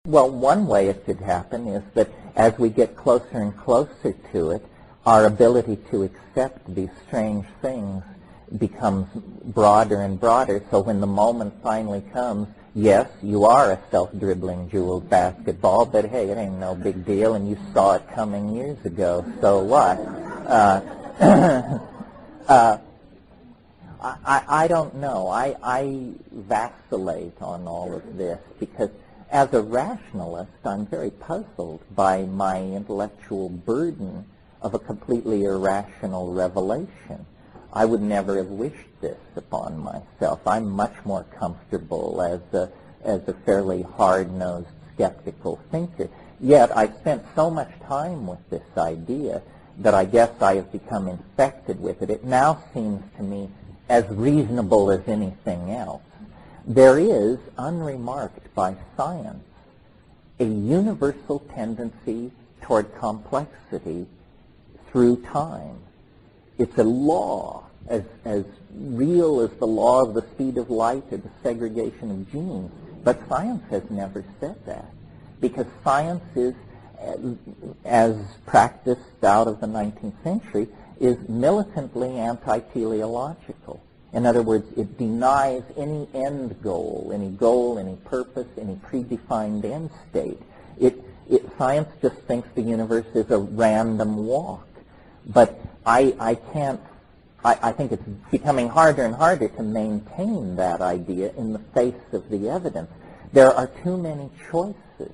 Well, one way it could happen is that as we get closer and closer to it, our ability to accept these strange things becomes broader and broader, so when the moment finally comes, yes, you are a self-dribbling jeweled basketball, but hey, it ain't no big deal, and you saw it coming years ago, so what? I don't know. I vacillate on all of this because as a rationalist, I'm very puzzled by my intellectual burden of a completely irrational revelation. I would never have wished this upon myself. I'm much more comfortable as a fairly hard-nosed, skeptical thinker. Yet I've spent so much time with this idea that I guess I have become infected with it. It now seems to me as reasonable as anything else. There is, unremarked by science, a universal tendency toward complexity through time. It's a law, as real as the law of the speed of light or the segregation of genes. But science has never said that, because science is, as practiced out of the 19th century, is militantly anti-teleological. In other words, it denies any end goal, any purpose, any predefined end state. Science just thinks the universe is a random walk. But I think it's becoming harder and harder to maintain that idea in the face of the evidence. There are too many choices.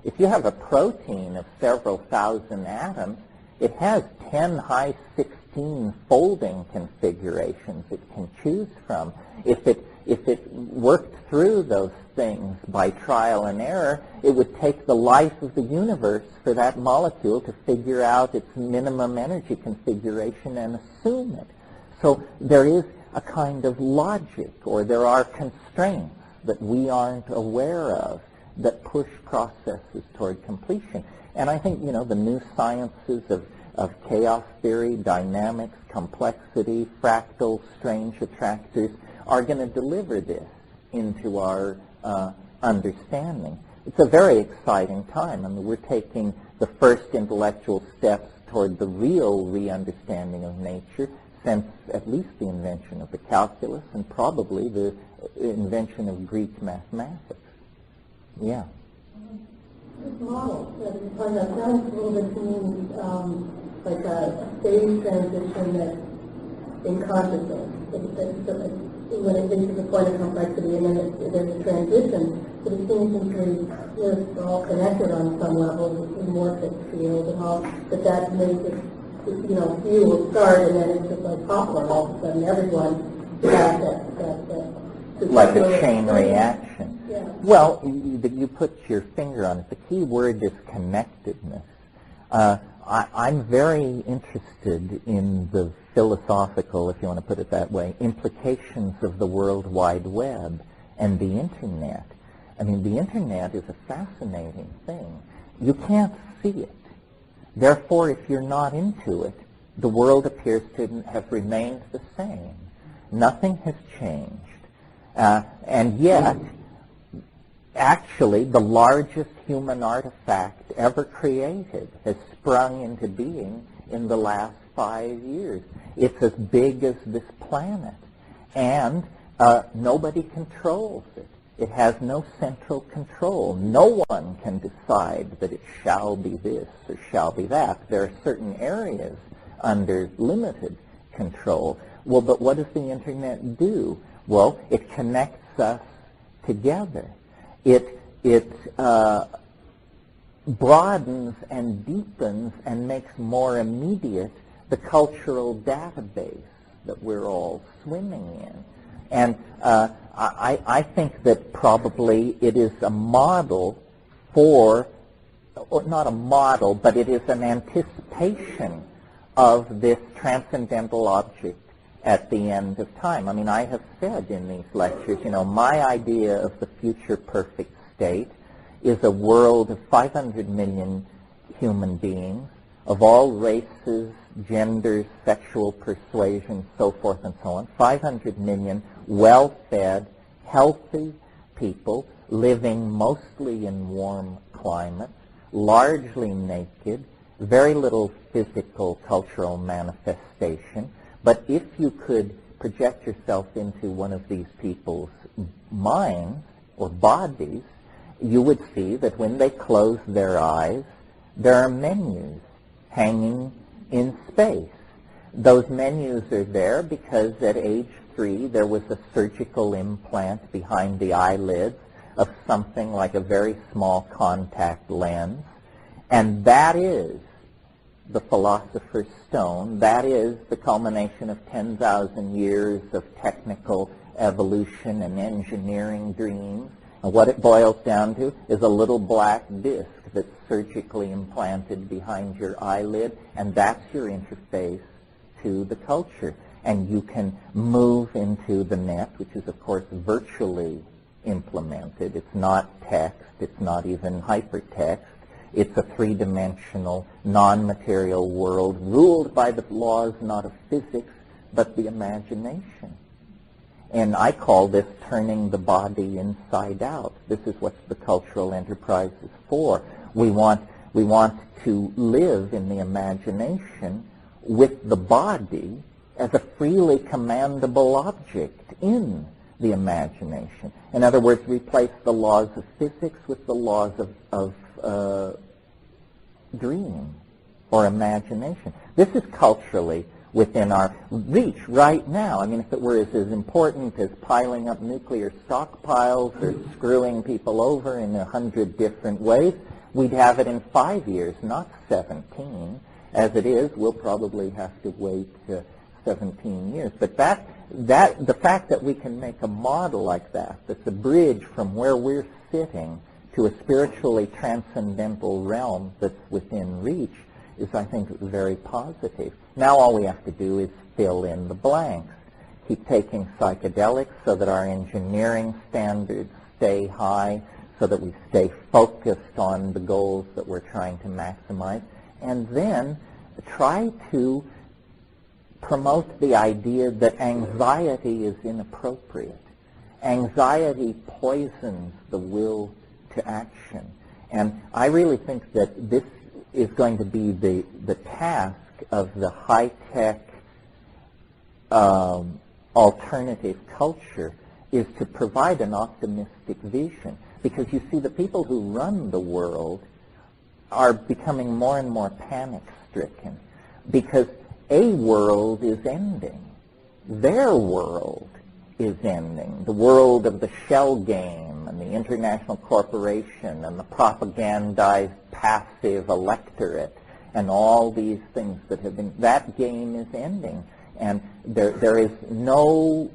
If you have a protein of several thousand atoms, it has 10 high 16 folding configurations it can choose from. If it worked through those things by trial and error, it would take the life of the universe for that molecule to figure out its minimum energy configuration and assume it. So there is a kind of logic, or there are constraints that we aren't aware of that push processes toward completion. And I think, the new sciences of chaos theory, dynamics, complexity, fractal, strange attractors are going to deliver this into our understanding. It's a very exciting time. I mean, we're taking the first intellectual steps toward the real re-understanding of nature since at least the invention of the calculus and probably the invention of Greek mathematics. Yeah. This model that you're talking about sounds a little bit to me like a phase transition that's in consciousness. When it reaches a point of complexity and then there's a transition, but it seems to me we're all connected on some level with the morphic field and all, but that makes it, few will start and then it's just like popcorn. All of a sudden everyone has that like a chain reaction. Yeah. Well, you put your finger on it. The key word is connectedness. I'm very interested in the philosophical, if you want to put it that way, implications of the World Wide Web and the Internet. I mean, the Internet is a fascinating thing. You can't see it. Therefore, if you're not into it, the world appears to have remained the same. Nothing has changed. And yet, actually, the largest human artifact ever created has sprung into being in the last 5 years. It's as big as this planet, and nobody controls it. It has no central control. No one can decide that it shall be this or shall be that. There are certain areas under limited control. Well, but what does the Internet do? Well, it connects us together. It broadens and deepens and makes more immediate the cultural database that we're all swimming in. And I think that probably it is a model for, or not a model, but it is an anticipation of this transcendental object at the end of time. I mean, I have said in these lectures, my idea of the future perfect state is a world of 500 million human beings of all races, genders, sexual persuasion, so forth and so on. 500 million well-fed, healthy people living mostly in warm climates, largely naked, very little physical cultural manifestation. But if you could project yourself into one of these people's minds or bodies, you would see that when they close their eyes, there are menus hanging in space. Those menus are there because at age 3 there was a surgical implant behind the eyelids of something like a very small contact lens. And that is the philosopher's stone. That is the culmination of 10,000 years of technical evolution and engineering dreams. And what it boils down to is a little black disc that's surgically implanted behind your eyelid, and that's your interface to the culture. And you can move into the net, which is, of course, virtually implemented. It's not text. It's not even hypertext. It's a three-dimensional, non-material world ruled by the laws not of physics, but the imagination. And I call this turning the body inside out. This is what the cultural enterprise is for. We want to live in the imagination with the body as a freely commandable object in the imagination. In other words, replace the laws of physics with the laws of dream or imagination. This is culturally within our reach right now. I mean, if it were as important as piling up nuclear stockpiles or screwing people over in 100 different ways, we'd have it in 5 years, not 17. As it is, we'll probably have to wait 17 years. But the fact that we can make a model like that, that's a bridge from where we're sitting to a spiritually transcendental realm that's within reach, is, I think, very positive. Now all we have to do is fill in the blanks. Keep taking psychedelics so that our engineering standards stay high, so that we stay focused on the goals that we're trying to maximize, and then try to promote the idea that anxiety is inappropriate. Anxiety poisons the will to action. And I really think that this is going to be the task of the high-tech alternative culture, is to provide an optimistic vision. Because you see, the people who run the world are becoming more and more panic-stricken because a world is ending. Their world is ending. The world of the shell game and the international corporation and the propagandized passive electorate and all these things that have been, that game is ending. And there is no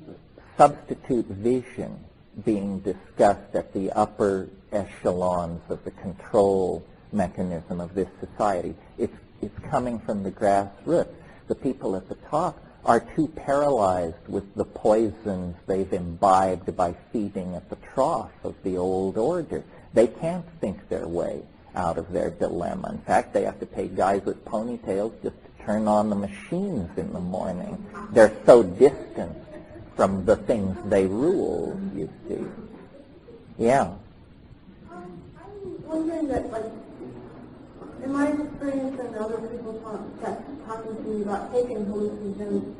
substitute vision being discussed at the upper echelons of the control mechanism of this society. It's coming from the grassroots. The people at the top are too paralyzed with the poisons they've imbibed by feeding at the trough of the old order. They can't think their way out of their dilemma. In fact, they have to pay guys with ponytails just to turn on the machines in the morning. They're so distant from the things they rule, you see. Yeah. I'm wondering that, like, in my experience and other people talking to me about taking hallucinogens,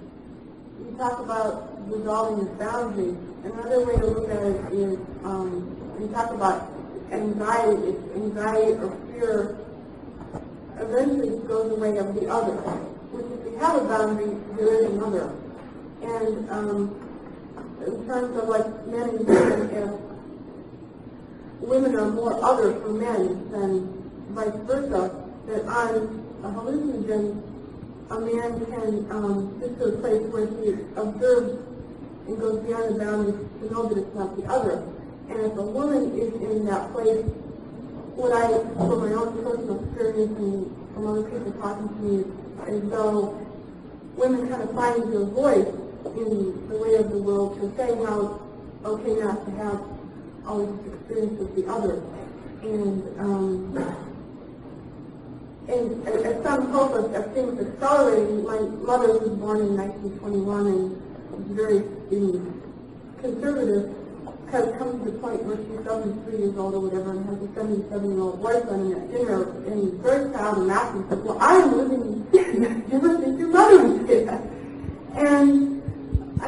you talk about dissolving the boundaries. Another way to look at it is, you talk about anxiety. It's anxiety or fear eventually goes away of the other, which if you have a boundary, there is another. And in terms of like men and women, if women are more other for men than vice versa, that on a hallucinogen, a man can get to a place where he observes and goes beyond the boundaries to know that it's not the other. And if a woman is in that place, what I, from my own personal experience and from other people talking to me, is though women kind of find their voice in the way of the world to say how okay not to have all this experience with the other. And at some hope of things accelerating, my mother was born in 1921 and was very conservative, kind of comes to the point where she's 73 years old or whatever and has a 77-year-old boyfriend, and at dinner, and he's very proud and laughing, says, well, I am living in sin. Do you ever think your mother would say that? And I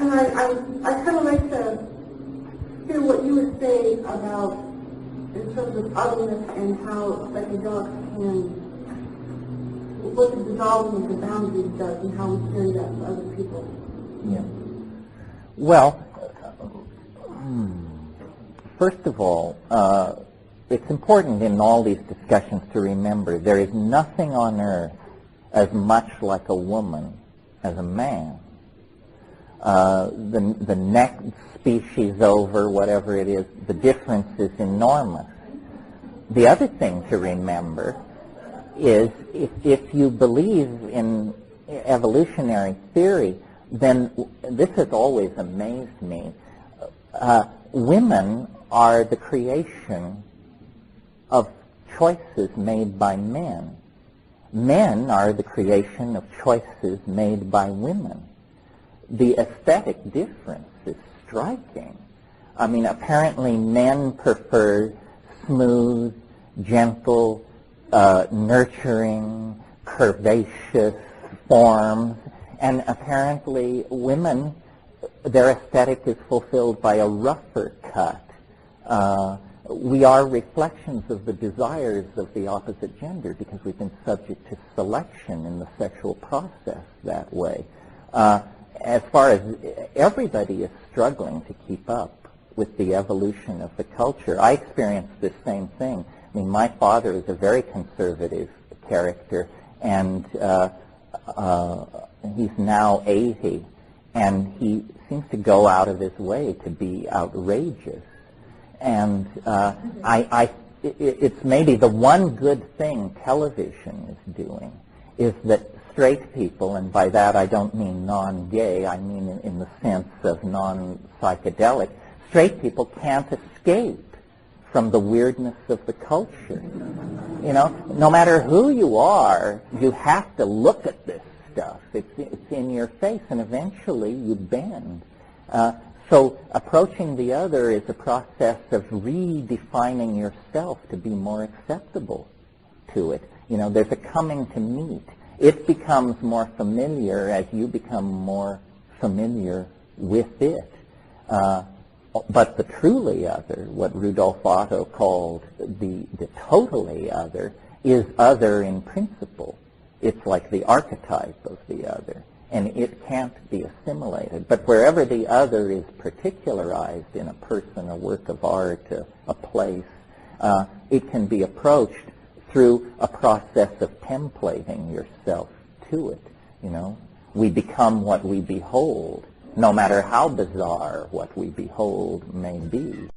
kind of like to hear what you would say about, in terms of otherness and how psychedelics can, what the dissolving of the boundaries does and how we carry that to other people. Yeah. Well, first of all, it's important in all these discussions to remember there is nothing on earth as much like a woman as a man. The next species over, whatever it is, the difference is enormous. The other thing to remember is if you believe in evolutionary theory, then this has always amazed me. Women are the creation of choices made by men. Men are the creation of choices made by women. The aesthetic difference is striking. I mean, apparently men prefer smooth, gentle, nurturing, curvaceous forms, and apparently women, their aesthetic is fulfilled by a rougher cut. We are reflections of the desires of the opposite gender because we've been subject to selection in the sexual process that way. As far as everybody is struggling to keep up with the evolution of the culture, I experienced the same thing. I mean, my father is a very conservative character, and he's now 80, and he seems to go out of his way to be outrageous. And it's maybe the one good thing television is doing is that straight people, and by that I don't mean non-gay, I mean in the sense of non-psychedelic, straight people can't escape from the weirdness of the culture. You know, no matter who you are, you have to look at this stuff. It's in your face, and eventually you bend. So approaching the other is a process of redefining yourself to be more acceptable to it. You know, there's a coming to meet. It becomes more familiar as you become more familiar with it. But the truly other, what Rudolf Otto called the totally other, is other in principle. It's like the archetype of the other, and it can't be assimilated. But wherever the other is particularized in a person, a work of art, a place, it can be approached through a process of templating yourself to it. You know, we become what we behold, no matter how bizarre what we behold may be.